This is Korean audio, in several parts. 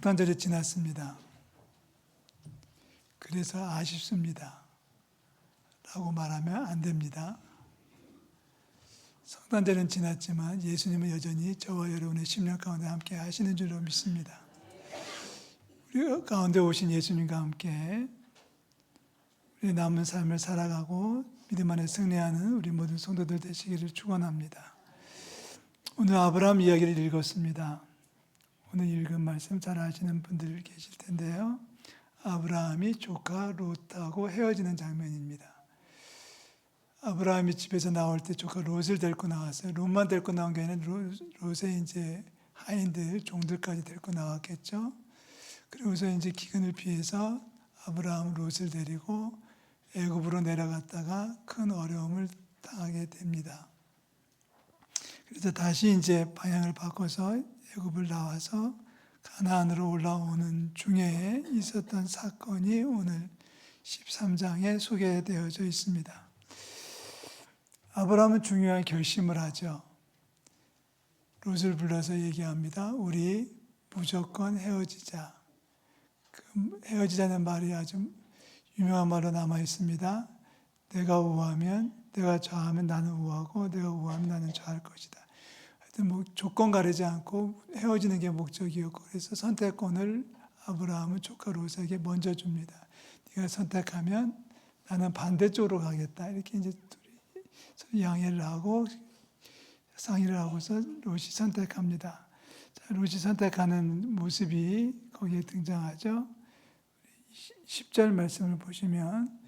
성탄절이 지났습니다. 그래서 아쉽습니다 라고 말하면 안 됩니다. 성탄절은 지났지만 예수님은 여전히 저와 여러분의 심령 가운데 함께 하시는 줄로 믿습니다. 우리 가운데 오신 예수님과 함께 우리 남은 삶을 살아가고 믿음 안에 승리하는 우리 모든 성도들 되시기를 축원합니다. 오늘 아브라함 이야기를 읽었습니다. 오늘 읽은 말씀 잘 아시는 분들 계실 텐데요. 아브라함이 조카 롯하고 헤어지는 장면입니다. 아브라함이 집에서 나올 때 조카 롯을 데리고 나왔어요. 롯만 데리고 나온 게 아니라 롯의 이제 하인들, 종들까지 데리고 나왔겠죠. 그리고서 이제 기근을 피해서 아브라함은 롯을 데리고 애굽으로 내려갔다가 큰 어려움을 당하게 됩니다. 그래서 다시 이제 방향을 바꿔서 애굽을 나와서 가나안으로 올라오는 중에 있었던 사건이 오늘 13장에 소개되어져 있습니다. 아브라함은 중요한 결심을 하죠. 롯을 불러서 얘기합니다. 우리 무조건 헤어지자. 그 헤어지자는 말이 아주 유명한 말로 남아 있습니다. 내가 우하면, 내가 좌하면 나는 우하고, 내가 우하면 나는 좌할 것이다. 하여튼 뭐 조건 가리지 않고 헤어지는 게 목적이었고, 그래서 선택권을 아브라함은 조카 롯에게 먼저 줍니다. 네가 선택하면 나는 반대쪽으로 가겠다. 이렇게 이제 둘이 양해를 하고 상의를 하고서 롯이 선택합니다. 자, 롯이 선택하는 모습이 거기에 등장하죠. 10절 말씀을 보시면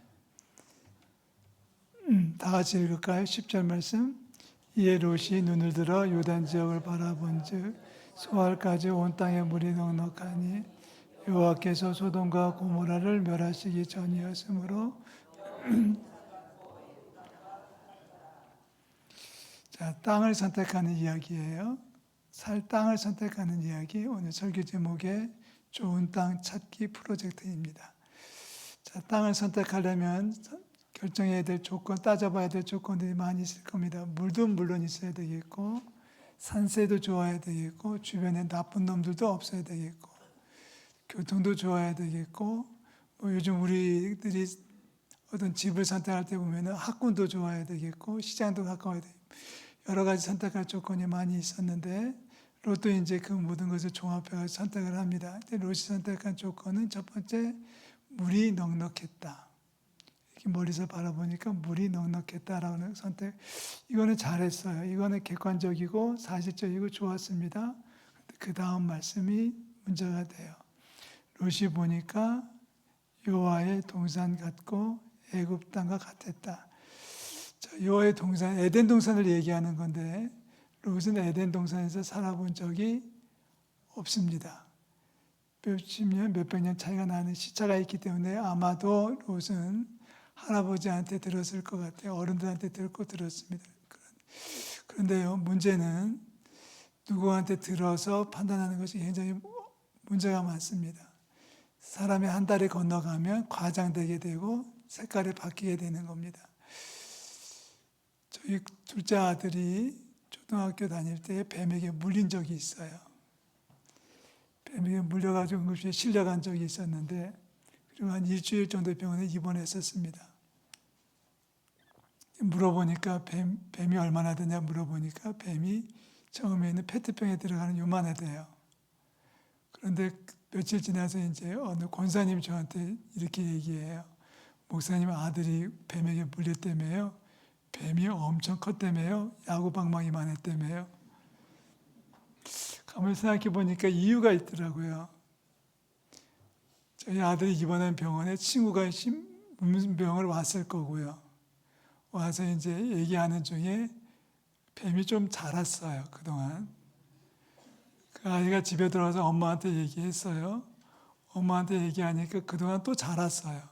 다 같이 읽을까요? 10절 말씀. 이에 롯이 눈을 들어 요단 지역을 바라본즉 소알까지 온 땅에 물이 넉넉하니 여호와께서 소돔과 고모라를 멸하시기 전이었으므로 자, 땅을 선택하는 이야기예요. 살 땅을 선택하는 이야기. 오늘 설교 제목의 좋은 땅 찾기 프로젝트입니다. 자, 땅을 선택하려면 결정해야 될 조건, 따져봐야 될 조건들이 많이 있을 겁니다. 물도 물론 있어야 되겠고, 산세도 좋아야 되겠고, 주변에 나쁜 놈들도 없어야 되겠고, 교통도 좋아야 되겠고, 뭐 요즘 우리들이 어떤 집을 선택할 때 보면은 학군도 좋아야 되겠고, 시장도 가까워야 되겠고, 여러 가지 선택할 조건이 많이 있었는데, 롯도 이제 그 모든 것을 종합해서 선택을 합니다. 근데 롯이 선택한 조건은 첫 번째, 물이 넉넉했다. 이렇게 멀리서 바라보니까 물이 넉넉했다라는 선택. 이거는 잘했어요. 이거는 객관적이고 사실적이고 좋았습니다. 그 다음 말씀이 문제가 돼요. 롯이 보니까 여호와의 동산 같고 애굽 땅과 같았다. 여호와의 동산, 에덴 동산을 얘기하는 건데 롯은 에덴 동산에서 살아본 적이 없습니다. 몇십 년, 몇백 년 차이가 나는 시차가 있기 때문에 아마도 롯은 할아버지한테 들었을 것 같아요. 어른들한테 듣고 들었습니다. 그런데요, 문제는 누구한테 들어서 판단하는 것이 굉장히 문제가 많습니다. 사람이 한 달에 건너가면 과장되게 되고 색깔이 바뀌게 되는 겁니다. 저희 둘째 아들이 초등학교 다닐 때 뱀에게 물린 적이 있어요. 뱀에게 물려가지고 응급실에 실려간 적이 있었는데 그리고 한 일주일 정도 병원에 입원했었습니다. 물어보니까 뱀이 얼마나 되냐 물어보니까 뱀이 처음에는 페트병에 들어가는 요만하대요. 그런데 며칠 지나서 이제 어느 권사님이 저한테 이렇게 얘기해요. 목사님 아들이 뱀에게 물렸다며요. 뱀이 엄청 컸다며요. 야구방망이 많았다며요. 가만히 생각해 보니까 이유가 있더라고요. 저희 아들이 입원한 병원에 친구가 문병을 왔을 거고요. 와서 이제 얘기하는 중에 뱀이 좀 자랐어요, 그동안. 그 아이가 집에 들어와서 엄마한테 얘기했어요. 엄마한테 얘기하니까 그동안 또 자랐어요.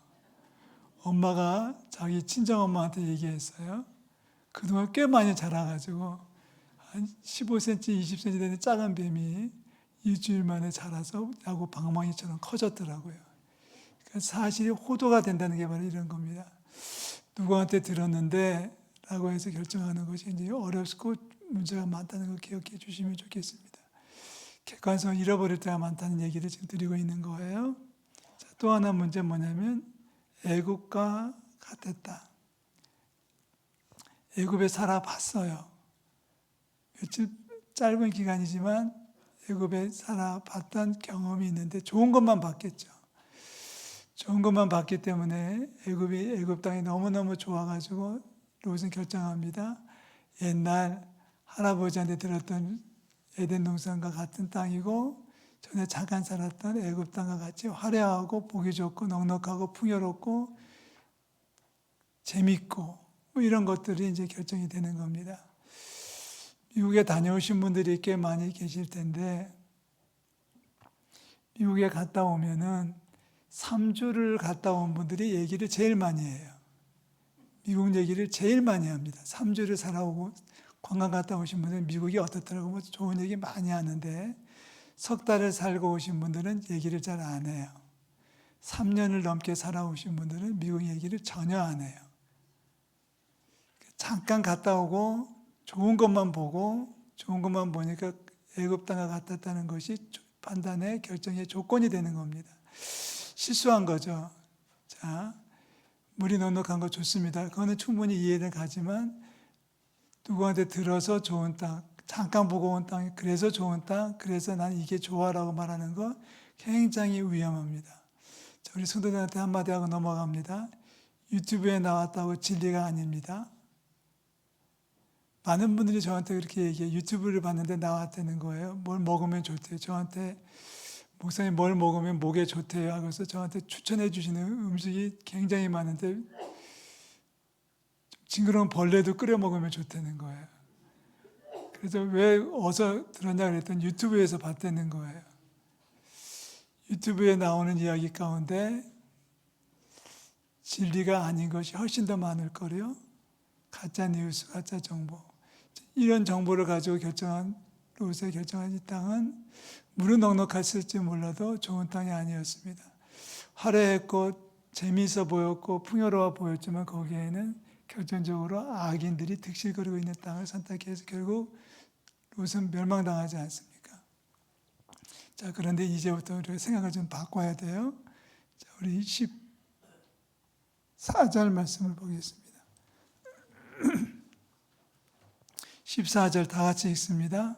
엄마가 자기 친정엄마한테 얘기했어요. 그동안 꽤 많이 자라가지고 한 15cm, 20cm 되는 작은 뱀이 일주일 만에 자라서 야구 방망이처럼 커졌더라고요. 그러니까 사실이 호도가 된다는 게 바로 이런 겁니다. 누구한테 들었는데 라고 해서 결정하는 것이 이제 어렵고 문제가 많다는 걸 기억해 주시면 좋겠습니다. 객관성을 잃어버릴 때가 많다는 얘기를 지금 드리고 있는 거예요. 자, 또 하나 문제 뭐냐면 애굽과 같았다. 애굽에 살아봤어요. 며칠 짧은 기간이지만 애굽에 살아봤던 경험이 있는데 좋은 것만 봤겠죠. 좋은 것만 봤기 때문에 애굽 땅이 너무너무 좋아가지고 롯은 결정합니다. 옛날 할아버지한테 들었던 에덴 동산과 같은 땅이고 전에 잠깐 살았던 애굽 땅과 같이 화려하고 보기 좋고 넉넉하고 풍요롭고 재밌고 뭐 이런 것들이 이제 결정이 되는 겁니다. 미국에 다녀오신 분들이 꽤 많이 계실 텐데 미국에 갔다 오면은 3주를 갔다 온 분들이 얘기를 제일 많이 해요. 미국 얘기를 제일 많이 합니다. 3주를 살아오고 관광 갔다 오신 분들은 미국이 어떻더라고 뭐 좋은 얘기 많이 하는데 석 달을 살고 오신 분들은 얘기를 잘 안 해요. 3년을 넘게 살아오신 분들은 미국 얘기를 전혀 안 해요. 잠깐 갔다 오고 좋은 것만 보고 좋은 것만 보니까 애굽 땅에 갔다는 것이 판단의 결정의 조건이 되는 겁니다. 실수한 거죠. 자, 물이 넉넉한 거 좋습니다. 그거는 충분히 이해는 가지만 누구한테 들어서 좋은 땅, 잠깐 보고 온 땅, 그래서 좋은 땅, 그래서 난 이게 좋아라고 말하는 거 굉장히 위험합니다. 자, 우리 성도들한테 한마디 하고 넘어갑니다. 유튜브에 나왔다고 진리가 아닙니다. 많은 분들이 저한테 그렇게 얘기해요. 유튜브를 봤는데 나왔다는 거예요. 뭘 먹으면 좋대요. 저한테 목사님 뭘 먹으면 목에 좋대요. 그래서 저한테 추천해 주시는 음식이 굉장히 많은데 징그러운 벌레도 끓여 먹으면 좋다는 거예요. 그래서 왜 어디서 들었냐 그랬더니 유튜브에서 봤다는 거예요. 유튜브에 나오는 이야기 가운데 진리가 아닌 것이 훨씬 더 많을 거래요. 가짜 뉴스, 가짜 정보. 이런 정보를 가지고 롯의 결정한 이 땅은 물은 넉넉했을지 몰라도 좋은 땅이 아니었습니다. 화려했고 재미있어 보였고 풍요로워 보였지만 거기에는 결정적으로 악인들이 득실거리고 있는 땅을 선택해서 결국 롯은 멸망당하지 않습니까? 자, 그런데 이제부터 우리가 생각을 좀 바꿔야 돼요. 자, 우리 14절 말씀을 보겠습니다. 14절 다 같이 읽습니다.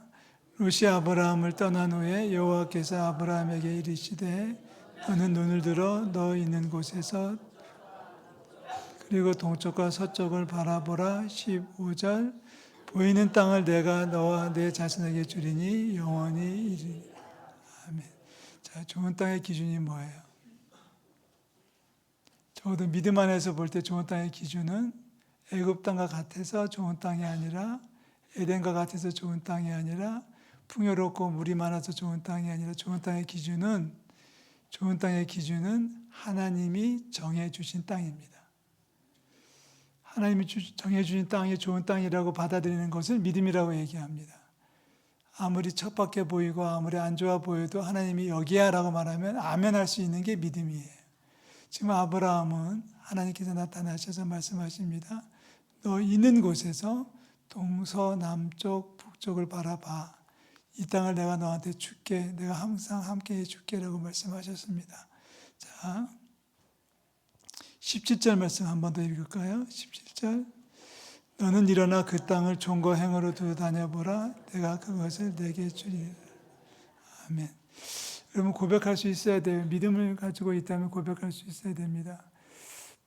롯이 아브라함을 떠난 후에 여호와께서 아브라함에게 이르시되 너는 눈을 들어 너 있는 곳에서 그리고 동쪽과 서쪽을 바라보라. 15절 보이는 땅을 내가 너와 내 자손에게 주리니 영원히 이르리라. 아멘. 자, 좋은 땅의 기준이 뭐예요? 적어도 믿음 안에서 볼 때 좋은 땅의 기준은 애굽 땅과 같아서 좋은 땅이 아니라 에덴과 같아서 좋은 땅이 아니라 풍요롭고 물이 많아서 좋은 땅이 아니라 좋은 땅의 기준은 하나님이 정해 주신 땅입니다. 하나님이 정해 주신 땅이 좋은 땅이라고 받아들이는 것을 믿음이라고 얘기합니다. 아무리 척박해 보이고 아무리 안 좋아 보여도 하나님이 여기야라고 말하면 아멘 할 수 있는 게 믿음이에요. 지금 아브라함은 하나님께서 나타나셔서 말씀하십니다. 너 있는 곳에서 동서남쪽 북쪽을 바라봐. 이 땅을 내가 너한테 줄게. 내가 항상 함께해 줄게라고 말씀하셨습니다. 자, 17절 말씀 한 번 더 읽을까요? 17절 너는 일어나 그 땅을 종과 행으로 두어 다녀보라. 내가 그것을 내게 주리라. 아멘. 여러분 고백할 수 있어야 돼요. 믿음을 가지고 있다면 고백할 수 있어야 됩니다.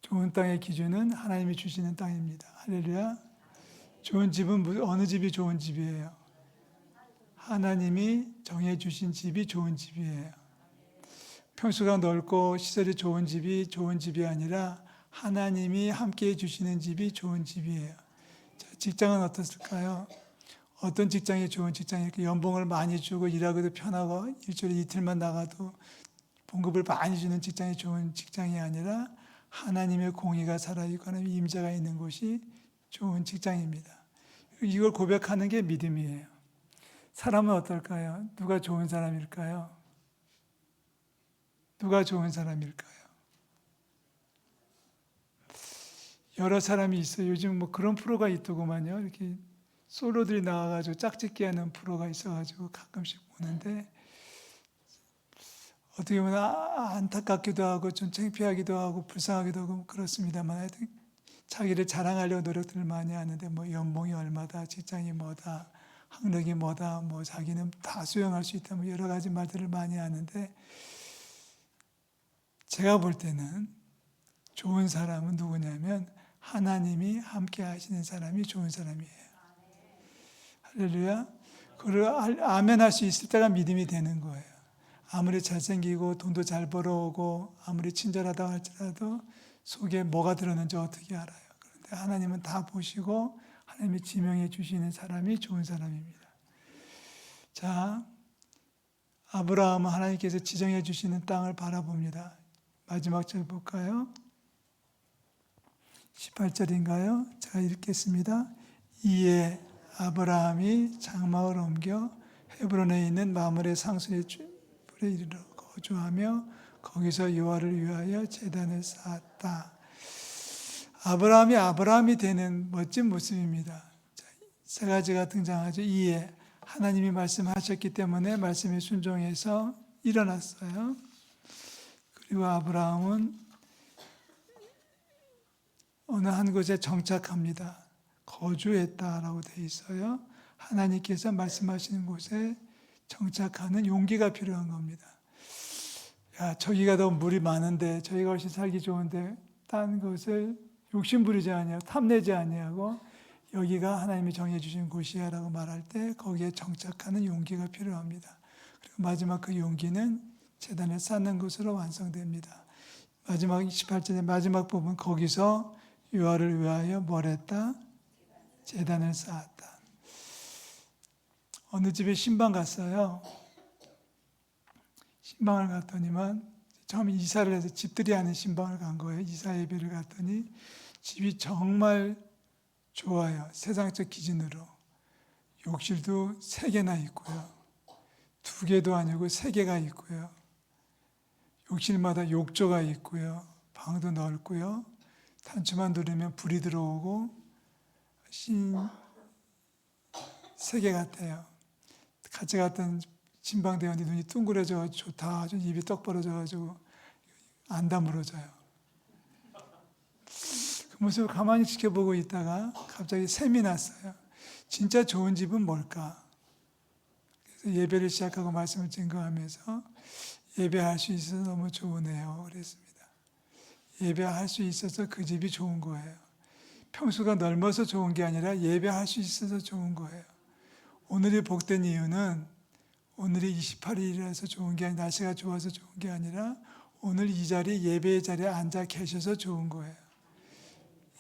좋은 땅의 기준은 하나님이 주시는 땅입니다. 할렐루야. 좋은 집은 어느 집이 좋은 집이에요? 하나님이 정해주신 집이 좋은 집이에요. 평수가 넓고 시설이 좋은 집이 아니라 하나님이 함께해 주시는 집이 좋은 집이에요. 자, 직장은 어떻을까요? 어떤 직장이 좋은 직장일까요? 연봉을 많이 주고 일하기도 편하고 일주일에 이틀만 나가도 봉급을 많이 주는 직장이 좋은 직장이 아니라 하나님의 공의가 살아있고 하나님의 임재가 있는 곳이 좋은 직장입니다. 이걸 고백하는 게 믿음이에요. 사람은 어떨까요? 누가 좋은 사람일까요? 누가 좋은 사람일까요? 여러 사람이 있어요. 요즘 뭐 그런 프로가 있더구만요. 이렇게 솔로들이 나와가지고 짝짓기 하는 프로가 있어가지고 가끔씩 보는데 어떻게 보면 안타깝기도 하고 좀 창피하기도 하고 불쌍하기도 하고 그렇습니다만 하여튼 자기를 자랑하려고 노력들을 많이 하는데 뭐 연봉이 얼마다, 직장이 뭐다, 학력이 뭐다, 뭐 자기는 다 수용할 수 있다, 뭐 여러 가지 말들을 많이 하는데 제가 볼 때는 좋은 사람은 누구냐면 하나님이 함께 하시는 사람이 좋은 사람이에요. 할렐루야. 그걸 아멘 할 수 있을 때가 믿음이 되는 거예요. 아무리 잘생기고 돈도 잘 벌어오고 아무리 친절하다고 할지라도 속에 뭐가 들었는지 어떻게 알아요. 그런데 하나님은 다 보시고 하나님이 지명해 주시는 사람이 좋은 사람입니다. 자, 아브라함은 하나님께서 지정해 주시는 땅을 바라봅니다. 마지막 절 볼까요? 18절인가요? 제가 읽겠습니다. 이에 아브라함이 장막을 옮겨 헤브론에 있는 마므레 상수의 뿔에 이르러 거주하며 거기서 여호와를 위하여 제단을 쌓았다. 아브라함이 되는 멋진 모습입니다. 세 가지가 등장하죠. 이에 하나님이 말씀하셨기 때문에 말씀에 순종해서 일어났어요. 그리고 아브라함은 어느 한 곳에 정착합니다. 거주했다라고 되어 있어요. 하나님께서 말씀하시는 곳에 정착하는 용기가 필요한 겁니다. 야, 저기가 더 물이 많은데 저기가 훨씬 살기 좋은데 딴 것을 욕심부리지 아니하고 탐내지 아니하고 여기가 하나님이 정해 주신 곳이야라고 말할 때 거기에 정착하는 용기가 필요합니다. 그리고 마지막 그 용기는 제단을 쌓는 것으로 완성됩니다. 마지막 18절의 마지막 부분 거기서 여호와를 위하여 뭘 했다? 제단을 쌓았다. 어느 집에 신방 갔어요. 신방을 갔더니만 처음 이사를 해서 집들이 하는 신방을 간 거예요. 이사 예배를 갔더니 집이 정말 좋아요. 세상적 기준으로. 욕실도 3개나 있고요. 2개도 아니고 3개가 있고요. 욕실마다 욕조가 있고요. 방도 넓고요. 단추만 누르면 불이 들어오고 세계 같아요. 같이 갔던 신방대원이 눈이 둥그레져가지고 좋다. 좀 입이 떡 벌어져가지고 안 다물어져요. 그 모습을 가만히 지켜보고 있다가 갑자기 샘이 났어요. 진짜 좋은 집은 뭘까? 그래서 예배를 시작하고 말씀을 증거하면서 예배할 수 있어서 너무 좋으네요. 그랬습니다. 예배할 수 있어서 그 집이 좋은 거예요. 평수가 넓어서 좋은 게 아니라 예배할 수 있어서 좋은 거예요. 오늘이 복된 이유는 오늘이 28일이라서 좋은 게 아니라 날씨가 좋아서 좋은 게 아니라 오늘 이 자리 예배의 자리에 앉아 계셔서 좋은 거예요.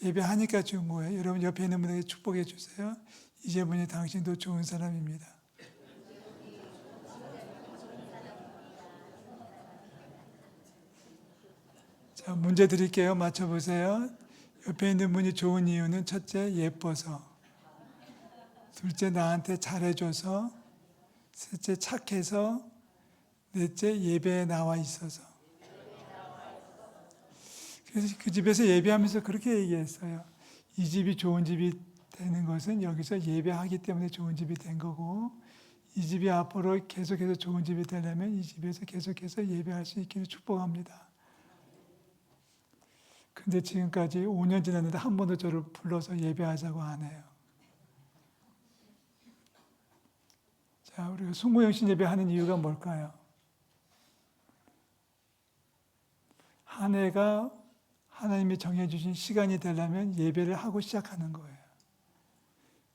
예배하니까 좋은 거예요. 여러분 옆에 있는 분에게 축복해 주세요. 이제분이 당신도 좋은 사람입니다. 자, 문제 드릴게요. 맞춰보세요. 옆에 있는 분이 좋은 이유는 첫째, 예뻐서. 둘째, 나한테 잘해줘서. 셋째, 착해서. 넷째, 예배에 나와 있어서. 그래서 그 집에서 예배하면서 그렇게 얘기했어요. 이 집이 좋은 집이 되는 것은 여기서 예배하기 때문에 좋은 집이 된 거고 이 집이 앞으로 계속해서 좋은 집이 되려면 이 집에서 계속해서 예배할 수 있기를 축복합니다. 근데 지금까지 5년 지났는데 한 번도 저를 불러서 예배하자고 안 해요. 자, 우리가 순구영신 예배하는 이유가 뭘까요? 한 해가 하나님이 정해주신 시간이 되려면 예배를 하고 시작하는 거예요.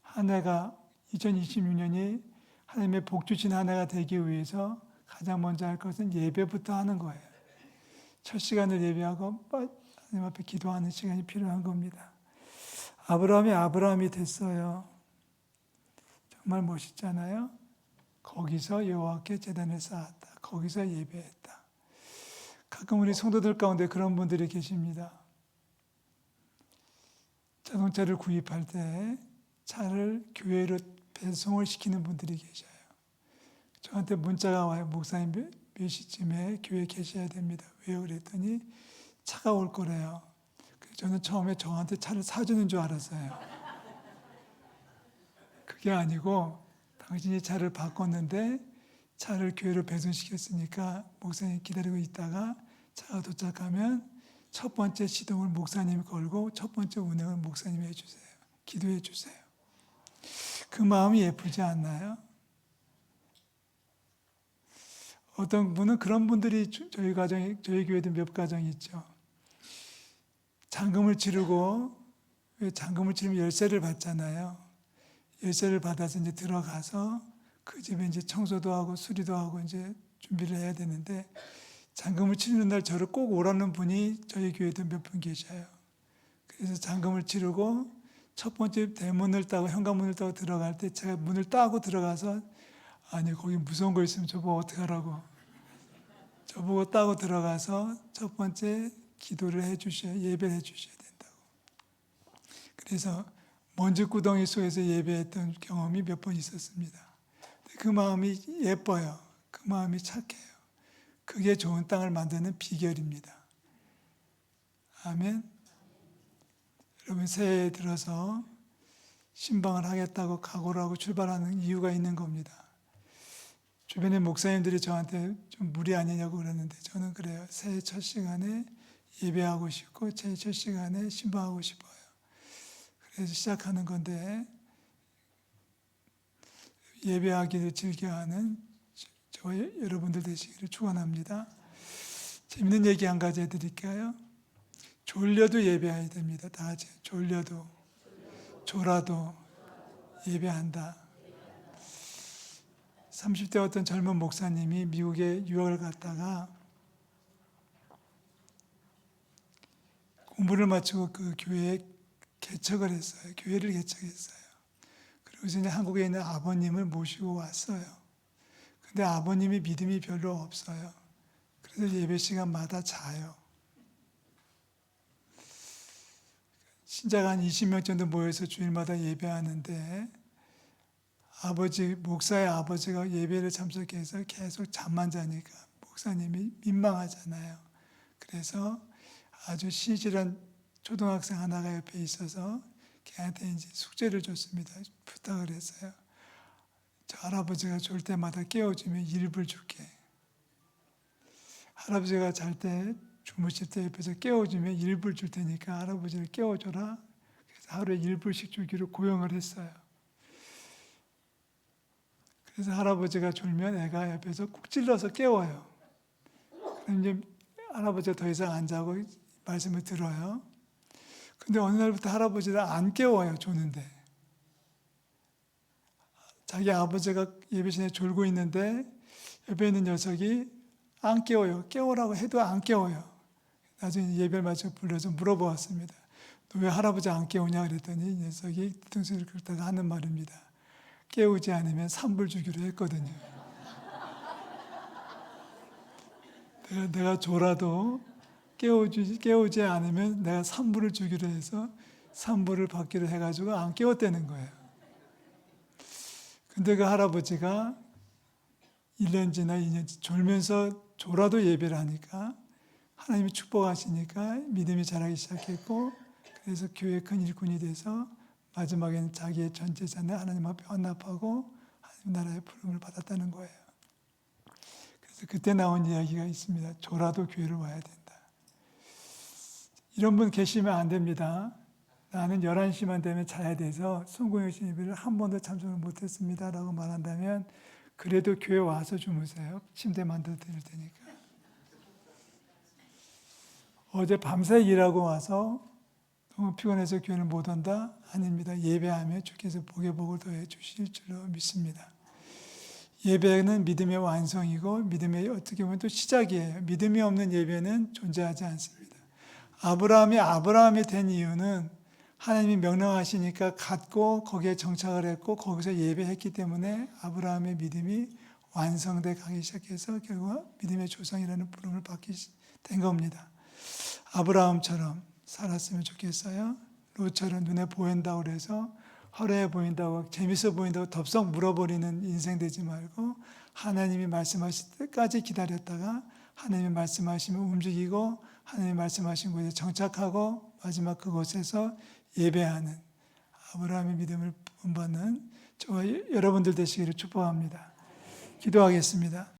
한 해가 2026년이 하나님의 복 주신 한 해가 되기 위해서 가장 먼저 할 것은 예배부터 하는 거예요. 첫 시간을 예배하고 하나님 앞에 기도하는 시간이 필요한 겁니다. 아브라함이 됐어요. 정말 멋있잖아요. 거기서 여호와께 제단을 쌓았다. 거기서 예배했다. 가끔 우리 성도들 가운데 그런 분들이 계십니다. 자동차를 구입할 때 차를 교회로 배송을 시키는 분들이 계셔요. 저한테 문자가 와요. 목사님 몇 시쯤에 교회에 계셔야 됩니다. 왜요? 그랬더니 차가 올 거래요. 저는 처음에 저한테 차를 사주는 줄 알았어요. 그게 아니고 당신이 차를 바꿨는데 차를 교회로 배송시켰으니까 목사님 기다리고 있다가 차가 도착하면 첫 번째 시동을 목사님이 걸고 첫 번째 운행을 목사님이 해주세요. 기도해 주세요. 그 마음이 예쁘지 않나요? 어떤 분은 그런 분들이 저희 교회도 몇 가정이 있죠. 잔금을 치르고, 왜 잔금을 치르면 열쇠를 받잖아요. 열쇠를 받아서 이제 들어가서 그 집에 이제 청소도 하고 수리도 하고 이제 준비를 해야 되는데, 잔금을 치르는 날 저를 꼭 오라는 분이 저희 교회도 몇 분 계셔요. 그래서 잔금을 치르고 첫 번째 대문을 따고 현관문을 따고 들어갈 때 제가 문을 따고 들어가서 아니 거기 무서운 거 있으면 저보고 어떡하라고 저보고 따고 들어가서 첫 번째 기도를 해주셔야 예배를 해주셔야 된다고. 그래서 먼지구덩이 속에서 예배했던 경험이 몇 번 있었습니다. 그 마음이 예뻐요. 그 마음이 착해요. 그게 좋은 땅을 만드는 비결입니다. 아멘. 여러분 새해에 들어서 신방을 하겠다고 각오를 하고 출발하는 이유가 있는 겁니다. 주변의 목사님들이 저한테 좀 무리 아니냐고 그러는데 저는 그래요. 새해 첫 시간에 예배하고 싶고 새해 첫 시간에 신방하고 싶어요. 그래서 시작하는 건데 예배하기를 즐겨하는 저 여러분들 되시기를 축원합니다. 재밌는 얘기 한 가지 해드릴까요? 졸려도 예배해야 됩니다. 다 같이 졸려도 졸아도 예배한다. 30대 어떤 젊은 목사님이 미국에 유학을 갔다가 공부를 마치고 그 교회에 개척을 했어요. 교회를 개척했어요. 그리고 이제 한국에 있는 아버님을 모시고 왔어요. 근데 아버님이 믿음이 별로 없어요. 그래서 예배 시간마다 자요. 신자가 한 20명 정도 모여서 주일마다 예배하는데 목사의 아버지가 예배를 참석해서 계속 잠만 자니까 목사님이 민망하잖아요. 그래서 아주 신실한 초등학생 하나가 옆에 있어서 걔한테 이제 숙제를 줬습니다. 부탁을 했어요. 저 할아버지가 졸 때마다 깨워주면 1불 줄게. 할아버지가 잘 때 주무실 때 옆에서 깨워주면 1불 줄 테니까 할아버지를 깨워줘라. 그래서 하루에 1불씩 주기로 고용을 했어요. 그래서 할아버지가 졸면 애가 옆에서 꾹 찔러서 깨워요. 그럼 이제 할아버지가 더 이상 안 자고 말씀을 들어요. 근데 어느 날부터 할아버지를 안 깨워요, 조는데. 자기 아버지가 예배 시간에 졸고 있는데 옆에 있는 녀석이 안 깨워요. 깨우라고 해도 안 깨워요. 나중에 예배를 마치고 불러서 물어보았습니다. 너 왜 할아버지 안 깨우냐 그랬더니 이 녀석이 뒤통수를 긁다가 하는 말입니다. 깨우지 않으면 3불 주기로 했거든요. 내가 졸아도 깨우지 않으면 내가 3불을 주기로 해서 3불을 받기로 해가지고 안 깨웠다는 거예요. 근데 그 할아버지가 1년지나 2년지 졸면서 졸아도 예배를 하니까 하나님이 축복하시니까 믿음이 자라기 시작했고 그래서 교회 큰 일꾼이 돼서 마지막에는 자기의 전 재산을 하나님 앞에 헌납하고 하나님 나라의 부름을 받았다는 거예요. 그래서 그때 나온 이야기가 있습니다. 졸아도 교회를 와야 된다. 이런 분 계시면 안 됩니다. 나는 11시만 되면 자야 돼서 송구영신 예배를 한 번도 참석을 못했습니다 라고 말한다면 그래도 교회 와서 주무세요. 침대 만들어 드릴 테니까. 어제 밤새 일하고 와서 너무 피곤해서 교회를 못 온다? 아닙니다. 예배하며 주께서 복의 복을 더해 주실 줄로 믿습니다. 예배는 믿음의 완성이고 믿음의 어떻게 보면 또 시작이에요. 믿음이 없는 예배는 존재하지 않습니다. 아브라함이 된 이유는 하나님이 명령하시니까 갔고 거기에 정착을 했고 거기서 예배했기 때문에 아브라함의 믿음이 완성돼 가기 시작해서 결국 믿음의 조상이라는 부름을 받게 된 겁니다. 아브라함처럼 살았으면 좋겠어요. 롯처럼 눈에 보인다고 그래서 화려해 보인다고 재밌어 보인다고 덥석 물어버리는 인생 되지 말고 하나님이 말씀하실 때까지 기다렸다가 하나님이 말씀하시면 움직이고 하나님이 말씀하신 곳에 정착하고 마지막 그곳에서 예배하는 아브라함의 믿음을 본받는 저와 여러분들 되시기를 축복합니다. 기도하겠습니다.